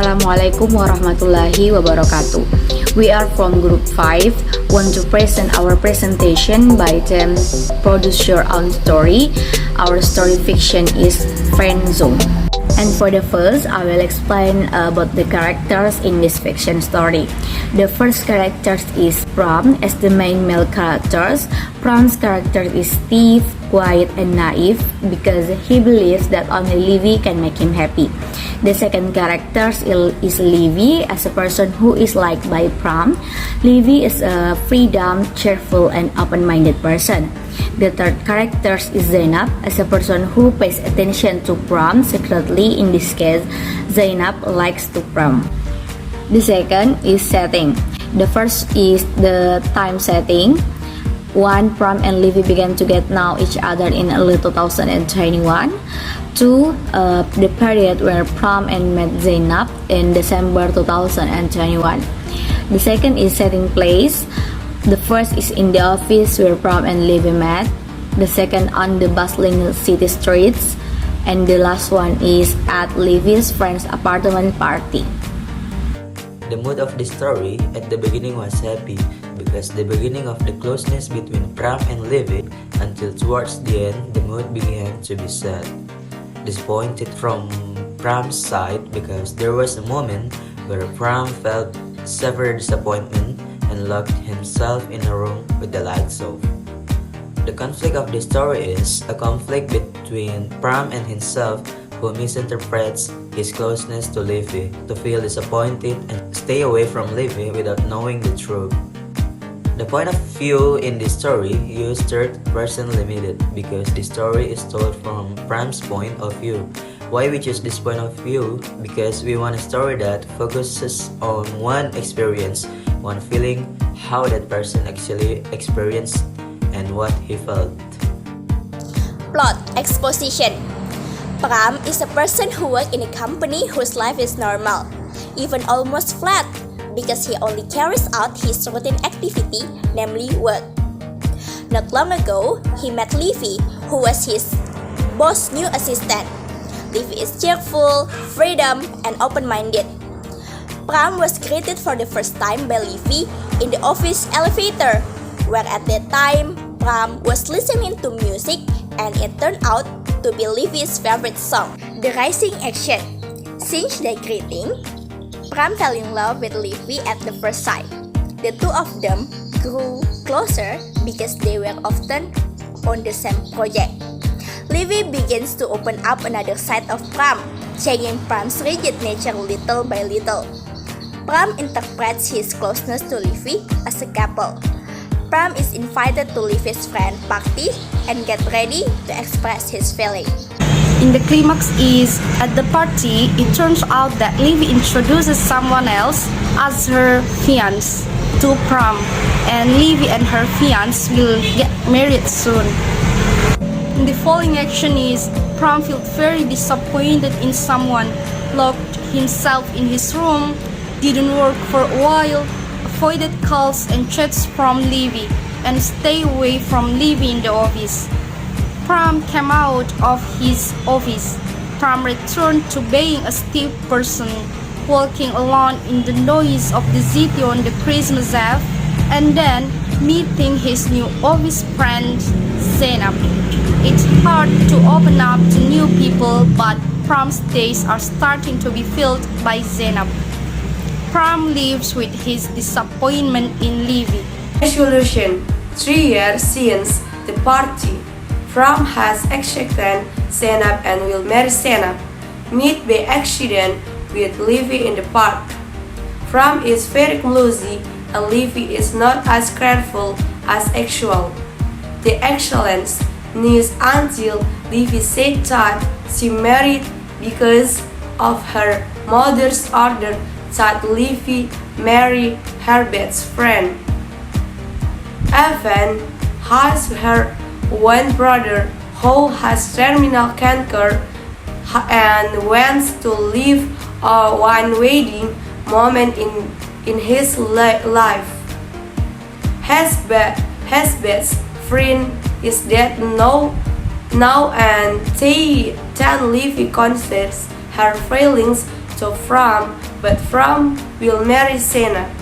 Assalamualaikum warahmatullahi wabarakatuh. We are from Group 5, want to present our presentation by them Produce Your Own Story. Our story fiction is Friend Zone. And for the first, I will explain about the characters in this fiction story. The first character is Pram as the main male characters. Pram's character is Steve, quiet and naive because he believes that only Livy can make him happy. The second character is Livy as a person who is liked by Pram. Livy is a freedom, cheerful and open-minded person. The third character is Zainab as a person who pays attention to Pram secretly. In this case, Zainab likes to Pram. The second is setting. The first is the time setting. One, Pram and Livy began to get know each other in early 2021. Two, the period where Pram and met Zainab in December 2021. The second is setting place. The first is in the office where Pram and Livy met. The second on the bustling city streets. And the last one is at Livy's friend's apartment party. The mood of the story at the beginning was happy because the beginning of the closeness between Pram and Livy until towards the end the mood began to be sad. Disappointed from Pram's side because there was a moment where Pram felt severe disappointment and locked himself in a room with the lights off. The conflict of the story is a conflict between Pram and himself who misinterprets his closeness to Livy to feel disappointed and stay away from Livy without knowing the truth. The point of view in this story used third-person limited because the story is told from Pram's point of view. Why we choose this point of view? Because we want a story that focuses on one experience, one feeling, how that person actually experienced and what he felt. Plot exposition. Pram is a person who works in a company whose life is normal, even almost flat, because he only carries out his routine activity, namely work. Not long ago, he met Livy, who was his boss' new assistant. Livy is cheerful, freedom, and open-minded. Pram was greeted for the first time by Livy in the office elevator, where at that time, Pram was listening to music and it turned out to be Livy's favorite song, The Rising Action. Since their greeting, Pram fell in love with Livy at the first sight. The two of them grew closer because they were often on the same project. Livy begins to open up another side of Pram, changing Pram's rigid nature little by little. Pram interprets his closeness to Livy as a couple. Pram is invited to Livy's friend party and get ready to express his feeling. In the climax is, at the party, it turns out that Livy introduces someone else as her fiancé to Pram, and Livy and her fiancé will get married soon. In the following action is, Pram felt very disappointed in someone, locked himself in his room, didn't work for a while, avoided calls and chats from Livy, and stay away from Livy in the office. Pram came out of his office. Pram returned to being a stiff person, walking alone in the noise of the city on the Christmas Eve, and then meeting his new office friend, Zainab. It's hard to open up to new people, but Pram's days are starting to be filled by Zainab. Pram lives with his disappointment in Livy. Resolution. 3 years since the party. Pram has accepted Zainab and will marry Zainab. Meet by accident with Livy in the park. Pram is very clumsy and Livy is not as careful as actual. The excellence needs until Livy said that she married because of her mother's order that Livy marry her best friend. Evan has her one brother who has terminal cancer and wants to live one wedding moment in his life. His best friend is dead now and they tell Livy confess her feelings to Fram, but Fram will marry Senab.